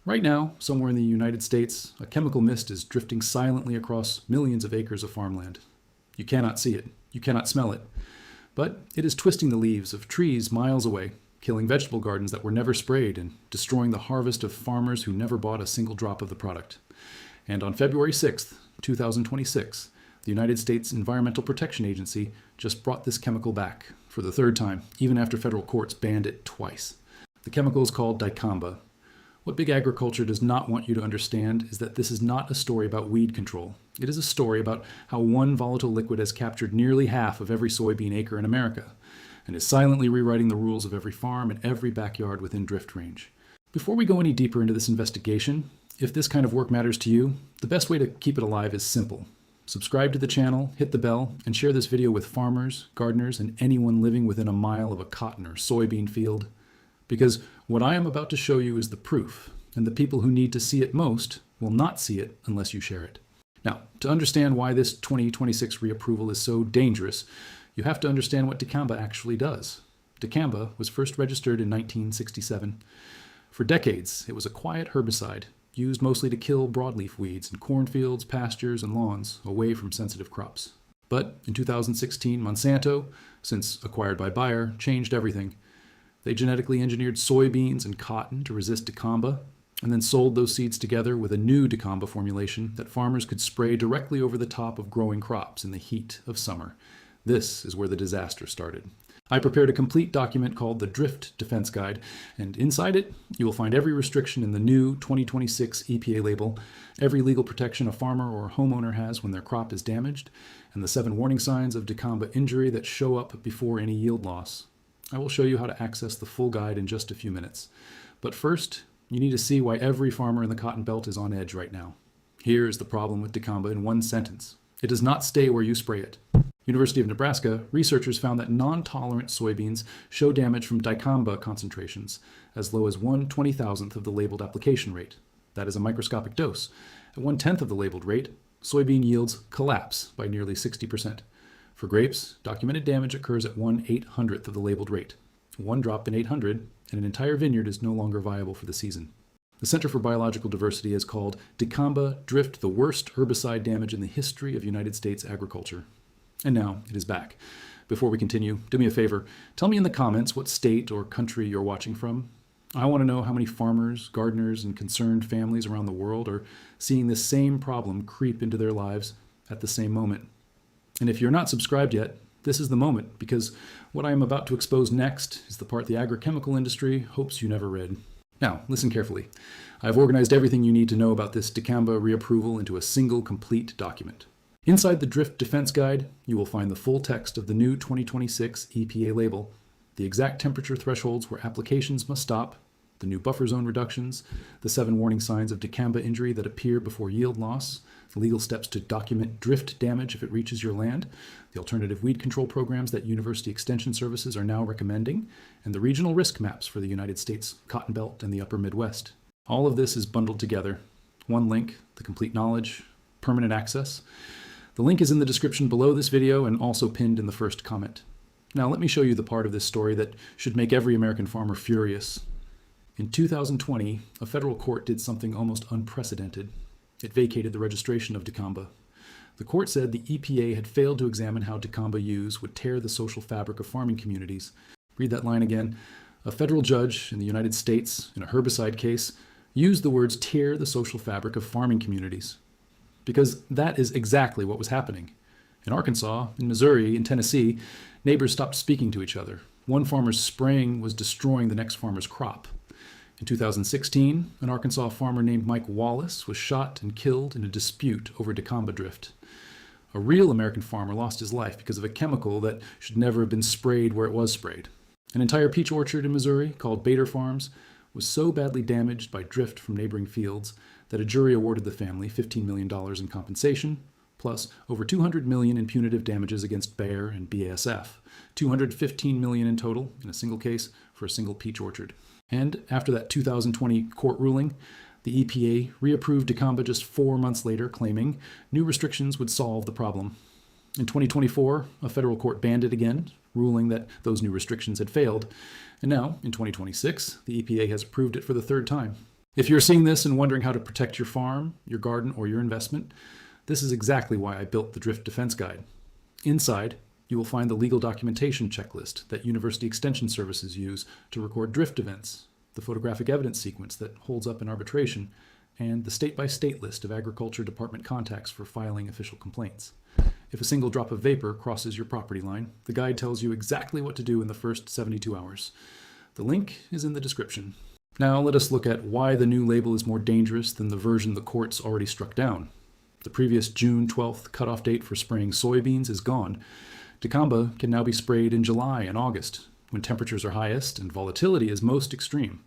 Right now, somewhere in the United States, a chemical mist is drifting silently across millions of acres of farmland. You cannot see it, you cannot smell it, but it is twisting the leaves of trees miles away, killing vegetable gardens that were never sprayed and destroying the harvest of farmers who never bought a single drop of the product. And on February 6th, 2026, the United States Environmental Protection Agency just brought this chemical back for the third time, even after federal courts banned it twice. The chemical is called dicamba. What big agriculture does not want you to understand is that this is not a story about weed control. It is a story about how one volatile liquid has captured nearly half of every soybean acre in America and is silently rewriting the rules of every farm and every backyard within drift range. Before we go any deeper into this investigation, if this kind of work matters to you, the best way to keep it alive is simple. Subscribe to the channel, hit the bell, and share this video with farmers, gardeners, and anyone living within a mile of a cotton or soybean field. Because what I am about to show you is the proof, and the people who need to see it most will not see it unless you share it. Now, to understand why this 2026 reapproval is so dangerous, you have to understand what dicamba actually does. Dicamba was first registered in 1967. For decades, it was a quiet herbicide used mostly to kill broadleaf weeds in cornfields, pastures, and lawns away from sensitive crops. But in 2016, Monsanto, since acquired by Bayer, changed everything. They genetically engineered soybeans and cotton to resist dicamba, and then sold those seeds together with a new dicamba formulation that farmers could spray directly over the top of growing crops in the heat of summer. This is where the disaster started. I prepared a complete document called the Drift Defense Guide, and inside it, you will find every restriction in the new 2026 EPA label, every legal protection a farmer or homeowner has when their crop is damaged, and the 7 warning signs of dicamba injury that show up before any yield loss. I will show you how to access the full guide in just a few minutes. But first, you need to see why every farmer in the Cotton Belt is on edge right now. Here is the problem with dicamba in one sentence. It does not stay where you spray it. University of Nebraska, researchers found that non-tolerant soybeans show damage from dicamba concentrations as low as 1/20,000th of the labeled application rate. That is a microscopic dose. At 1/10th of the labeled rate, soybean yields collapse by nearly 60%. For grapes, documented damage occurs at 1/800th of the labeled rate. One drop in 800, and an entire vineyard is no longer viable for the season. The Center for Biological Diversity has called dicamba drift the worst herbicide damage in the history of United States agriculture. And now it is back. Before we continue, do me a favor, tell me in the comments what state or country you're watching from. I want to know how many farmers, gardeners, and concerned families around the world are seeing this same problem creep into their lives at the same moment. And if you're not subscribed yet, this is the moment, because what I am about to expose next is the part the agrochemical industry hopes you never read. Now, listen carefully. I've organized everything you need to know about this dicamba reapproval into a single complete document. Inside the Drift Defense Guide, you will find the full text of the new 2026 EPA label, the exact temperature thresholds where applications must stop, the new buffer zone reductions, the 7 warning signs of dicamba injury that appear before yield loss, the legal steps to document drift damage if it reaches your land, the alternative weed control programs that University Extension Services are now recommending, and the regional risk maps for the United States Cotton Belt and the Upper Midwest. All of this is bundled together. One link, the complete knowledge, permanent access. The link is in the description below this video and also pinned in the first comment. Now let me show you the part of this story that should make every American farmer furious. In 2020, a federal court did something almost unprecedented. It vacated the registration of dicamba. The court said the EPA had failed to examine how dicamba use would tear the social fabric of farming communities. Read that line again. A federal judge in the United States, in a herbicide case, used the words tear the social fabric of farming communities. Because that is exactly what was happening. In Arkansas, in Missouri, in Tennessee, neighbors stopped speaking to each other. One farmer's spraying was destroying the next farmer's crop. In 2016, an Arkansas farmer named Mike Wallace was shot and killed in a dispute over dicamba drift. A real American farmer lost his life because of a chemical that should never have been sprayed where it was sprayed. An entire peach orchard in Missouri, called Bader Farms, was so badly damaged by drift from neighboring fields that a jury awarded the family $15 million in compensation, plus over $200 million in punitive damages against Bayer and BASF, $215 million in total in a single case for a single peach orchard. And after that 2020 court ruling, the EPA reapproved dicamba just 4 months later, claiming new restrictions would solve the problem. In 2024, a federal court banned it again, ruling that those new restrictions had failed. And now, in 2026, the EPA has approved it for the 3rd time. If you're seeing this and wondering how to protect your farm, your garden, or your investment, this is exactly why I built the Drift Defense Guide. Inside, you will find the legal documentation checklist that University Extension Services use to record drift events, the photographic evidence sequence that holds up an arbitration, and the state-by-state list of Agriculture Department contacts for filing official complaints. If a single drop of vapor crosses your property line, the guide tells you exactly what to do in the first 72 hours. The link is in the description. Now let us look at why the new label is more dangerous than the version the courts already struck down. The previous June 12th cutoff date for spraying soybeans is gone. Dicamba can now be sprayed in July and August, when temperatures are highest and volatility is most extreme.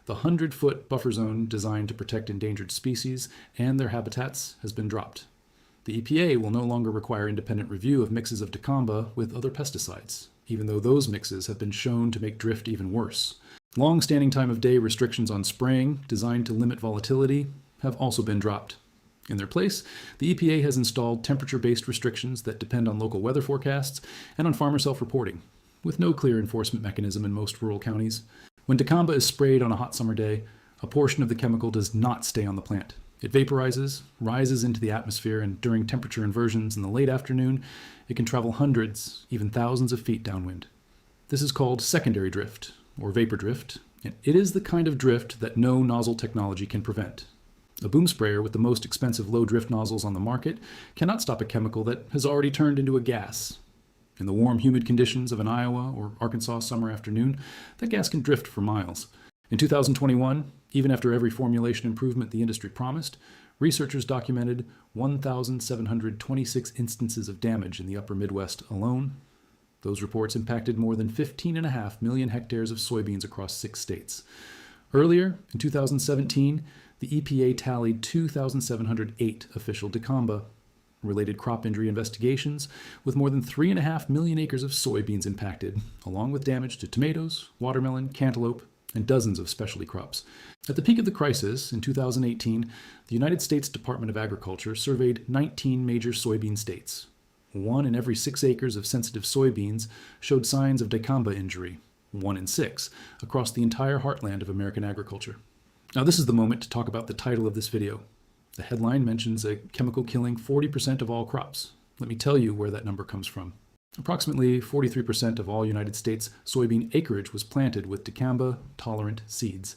The 100-foot buffer zone designed to protect endangered species and their habitats has been dropped. The EPA will no longer require independent review of mixes of dicamba with other pesticides, even though those mixes have been shown to make drift even worse. Long-standing time of day restrictions on spraying, designed to limit volatility, have also been dropped. In their place, the EPA has installed temperature-based restrictions that depend on local weather forecasts and on farmer self-reporting, with no clear enforcement mechanism in most rural counties. When dicamba is sprayed on a hot summer day, a portion of the chemical does not stay on the plant. It vaporizes, rises into the atmosphere, and during temperature inversions in the late afternoon, it can travel hundreds, even thousands of feet downwind. This is called secondary drift, or vapor drift, and it is the kind of drift that no nozzle technology can prevent. A boom sprayer with the most expensive low drift nozzles on the market cannot stop a chemical that has already turned into a gas. In the warm, humid conditions of an Iowa or Arkansas summer afternoon, that gas can drift for miles. In 2021, even after every formulation improvement the industry promised, researchers documented 1,726 instances of damage in the upper Midwest alone. Those reports impacted more than 15.5 million hectares of soybeans across 6 states. Earlier, in 2017, the EPA tallied 2,708 official dicamba-related crop injury investigations, with more than 3.5 million acres of soybeans impacted, along with damage to tomatoes, watermelon, cantaloupe, and dozens of specialty crops. At the peak of the crisis, in 2018, the United States Department of Agriculture surveyed 19 major soybean states. 1 in every 6 acres of sensitive soybeans showed signs of dicamba injury, 1 in 6, across the entire heartland of American agriculture. Now this is the moment to talk about the title of this video. The headline mentions a chemical killing 40% of all crops. Let me tell you where that number comes from. Approximately 43% of all United States soybean acreage was planted with dicamba-tolerant seeds.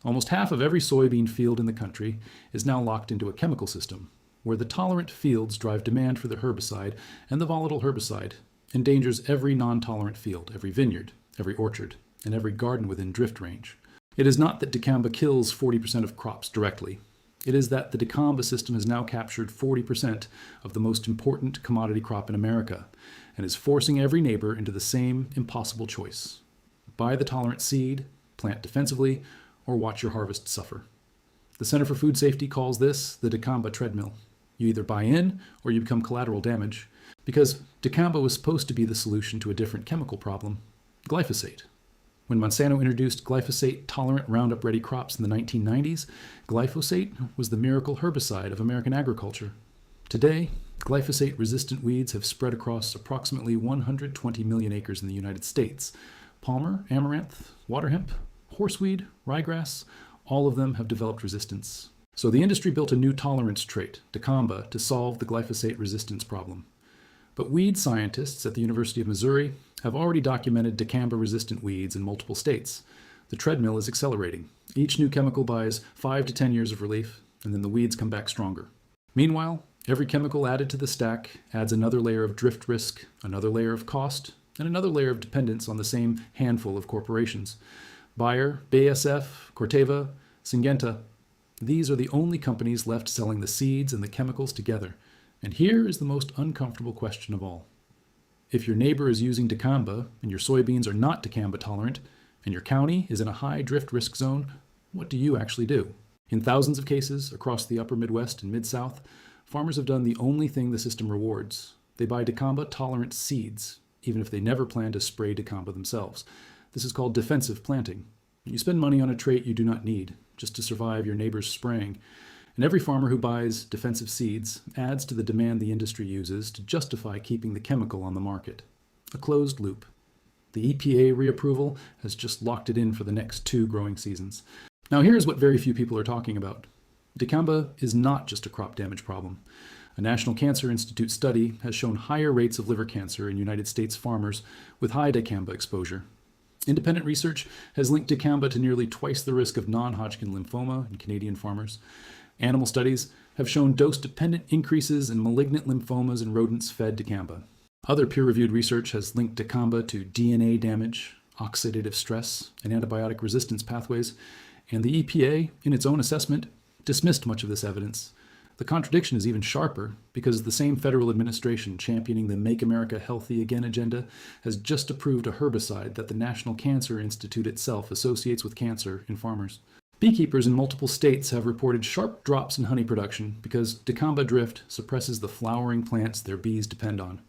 Almost half of every soybean field in the country is now locked into a chemical system, where the tolerant fields drive demand for the herbicide, and the volatile herbicide endangers every non-tolerant field, every vineyard, every orchard, and every garden within drift range. It is not that dicamba kills 40% of crops directly. It is that the dicamba system has now captured 40% of the most important commodity crop in America and is forcing every neighbor into the same impossible choice. Buy the tolerant seed, plant defensively, or watch your harvest suffer. The Center for Food Safety calls this the dicamba treadmill. You either buy in or you become collateral damage, because dicamba was supposed to be the solution to a different chemical problem, glyphosate. When Monsanto introduced glyphosate-tolerant Roundup-ready crops in the 1990s, glyphosate was the miracle herbicide of American agriculture. Today, glyphosate-resistant weeds have spread across approximately 120 million acres in the United States. Palmer, amaranth, water hemp, horseweed, ryegrass, all of them have developed resistance. So the industry built a new tolerance trait, dicamba, to solve the glyphosate resistance problem. But weed scientists at the University of Missouri have already documented dicamba-resistant weeds in multiple states. The treadmill is accelerating. Each new chemical buys 5 to 10 years of relief, and then the weeds come back stronger. Meanwhile, every chemical added to the stack adds another layer of drift risk, another layer of cost, and another layer of dependence on the same handful of corporations. Bayer, BASF, Corteva, Syngenta, these are the only companies left selling the seeds and the chemicals together. And here is the most uncomfortable question of all. If your neighbor is using dicamba and your soybeans are not dicamba tolerant, and your county is in a high drift risk zone, what do you actually do? In thousands of cases across the upper Midwest and Mid-South, farmers have done the only thing the system rewards. They buy dicamba tolerant seeds, even if they never plan to spray dicamba themselves. This is called defensive planting. You spend money on a trait you do not need, just to survive your neighbor's spraying. And every farmer who buys defensive seeds adds to the demand the industry uses to justify keeping the chemical on the market. A closed loop. The EPA reapproval has just locked it in for the next 2 growing seasons. Now here's what very few people are talking about. Dicamba is not just a crop damage problem. A National Cancer Institute study has shown higher rates of liver cancer in United States farmers with high dicamba exposure. Independent research has linked dicamba to nearly twice the risk of non-Hodgkin lymphoma in Canadian farmers. Animal studies have shown dose-dependent increases in malignant lymphomas in rodents fed dicamba. Other peer-reviewed research has linked dicamba to DNA damage, oxidative stress, and antibiotic resistance pathways, and the EPA, in its own assessment, dismissed much of this evidence. The contradiction is even sharper because the same federal administration championing the Make America Healthy Again agenda has just approved a herbicide that the National Cancer Institute itself associates with cancer in farmers. Beekeepers in multiple states have reported sharp drops in honey production because dicamba drift suppresses the flowering plants their bees depend on.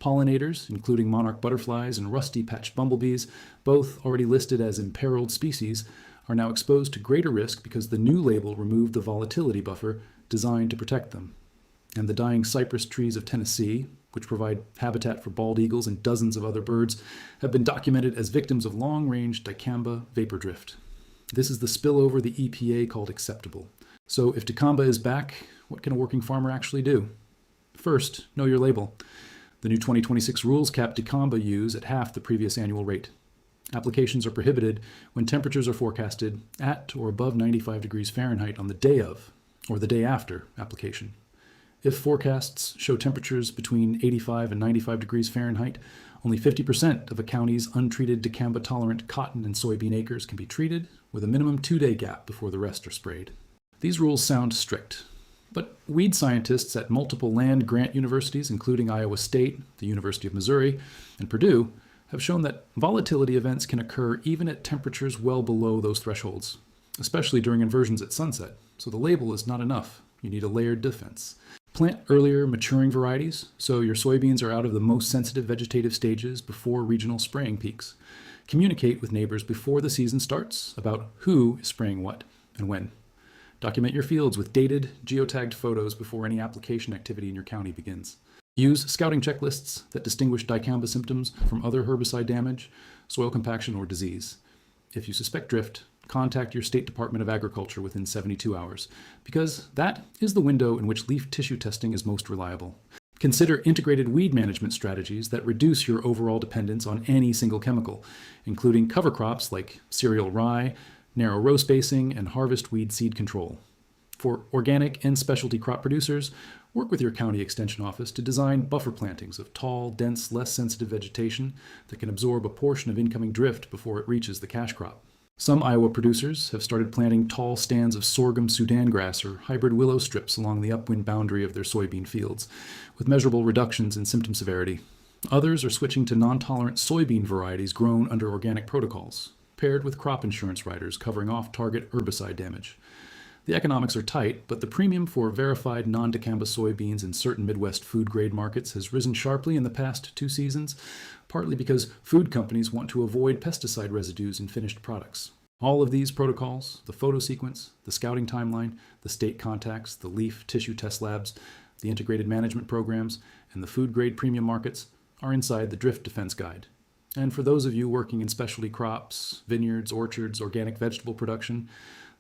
Pollinators, including monarch butterflies and rusty-patched bumblebees, both already listed as imperiled species, are now exposed to greater risk because the new label removed the volatility buffer designed to protect them. And the dying cypress trees of Tennessee, which provide habitat for bald eagles and dozens of other birds, have been documented as victims of long-range dicamba vapor drift. This is the spillover the EPA called acceptable. So if dicamba is back, what can a working farmer actually do? First, know your label. The new 2026 rules cap dicamba use at half the previous annual rate. Applications are prohibited when temperatures are forecasted at or above 95 degrees Fahrenheit on the day of or the day after application. If forecasts show temperatures between 85 and 95 degrees Fahrenheit, only 50% of a county's untreated dicamba-tolerant cotton and soybean acres can be treated, with a minimum 2-day gap before the rest are sprayed. These rules sound strict, but weed scientists at multiple land-grant universities, including Iowa State, the University of Missouri, and Purdue, have shown that volatility events can occur even at temperatures well below those thresholds, especially during inversions at sunset. So the label is not enough. You need a layered defense. Plant earlier maturing varieties so your soybeans are out of the most sensitive vegetative stages before regional spraying peaks. Communicate with neighbors before the season starts about who is spraying what and when. Document your fields with dated, geotagged photos before any application activity in your county begins. Use scouting checklists that distinguish dicamba symptoms from other herbicide damage, soil compaction, or disease. If you suspect drift, contact your state Department of Agriculture within 72 hours, because that is the window in which leaf tissue testing is most reliable. Consider integrated weed management strategies that reduce your overall dependence on any single chemical, including cover crops like cereal rye, narrow row spacing, and harvest weed seed control. For organic and specialty crop producers, work with your county extension office to design buffer plantings of tall, dense, less sensitive vegetation that can absorb a portion of incoming drift before it reaches the cash crop. Some Iowa producers have started planting tall stands of sorghum Sudan grass or hybrid willow strips along the upwind boundary of their soybean fields, with measurable reductions in symptom severity. Others are switching to non-tolerant soybean varieties grown under organic protocols, paired with crop insurance riders covering off-target herbicide damage. The economics are tight, but the premium for verified non-dicamba soybeans in certain Midwest food-grade markets has risen sharply in the past 2 seasons, partly because food companies want to avoid pesticide residues in finished products. All of these protocols, the photo sequence, the scouting timeline, the state contacts, the leaf tissue test labs, the integrated management programs, and the food-grade premium markets, are inside the Drift Defense Guide. And for those of you working in specialty crops, vineyards, orchards, organic vegetable production,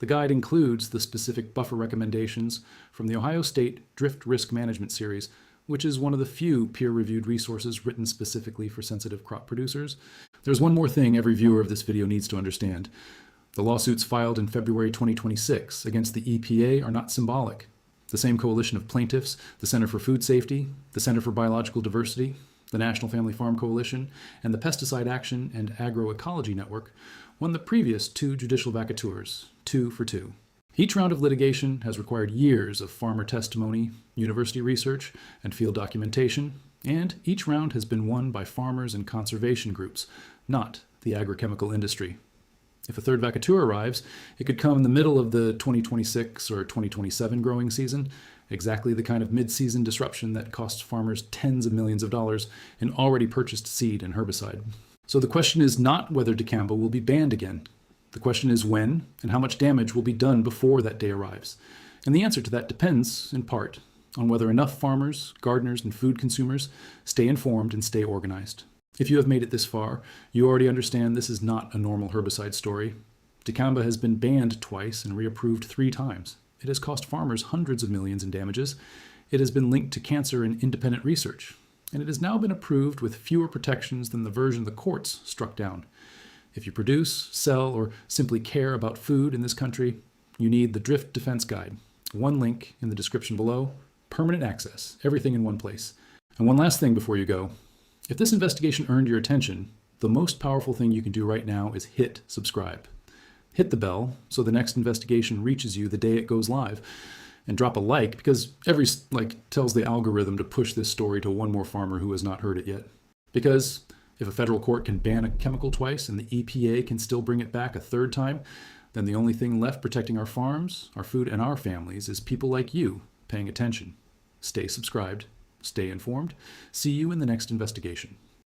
the guide includes the specific buffer recommendations from the Ohio State Drift Risk Management Series, which is one of the few peer-reviewed resources written specifically for sensitive crop producers. There's one more thing every viewer of this video needs to understand. The lawsuits filed in February 2026 against the EPA are not symbolic. The same coalition of plaintiffs, the Center for Food Safety, the Center for Biological Diversity, the National Family Farm Coalition, and the Pesticide Action and Agroecology Network, won the previous 2 judicial vacatures, 2 for 2. Each round of litigation has required years of farmer testimony, university research, and field documentation, and each round has been won by farmers and conservation groups, not the agrochemical industry. If a third vacatur arrives, it could come in the middle of the 2026 or 2027 growing season, exactly the kind of mid-season disruption that costs farmers tens of millions of dollars in already purchased seed and herbicide. So the question is not whether dicamba will be banned again. The question is when and how much damage will be done before that day arrives. And the answer to that depends, in part, on whether enough farmers, gardeners, and food consumers stay informed and stay organized. If you have made it this far, you already understand this is not a normal herbicide story. Dicamba has been banned twice and reapproved 3 times. It has cost farmers hundreds of millions in damages. It has been linked to cancer in independent research. And it has now been approved with fewer protections than the version the courts struck down. If you produce, sell, or simply care about food in this country, you need the Drift Defense Guide. One link in the description below. Permanent access. Everything in one place. And one last thing before you go. If this investigation earned your attention, the most powerful thing you can do right now is hit subscribe. Hit the bell so the next investigation reaches you the day it goes live. And drop a like, because every like tells the algorithm to push this story to one more farmer who has not heard it yet. Because if a federal court can ban a chemical twice and the EPA can still bring it back a third time, then the only thing left protecting our farms, our food, and our families is people like you paying attention. Stay subscribed, stay informed. See you in the next investigation.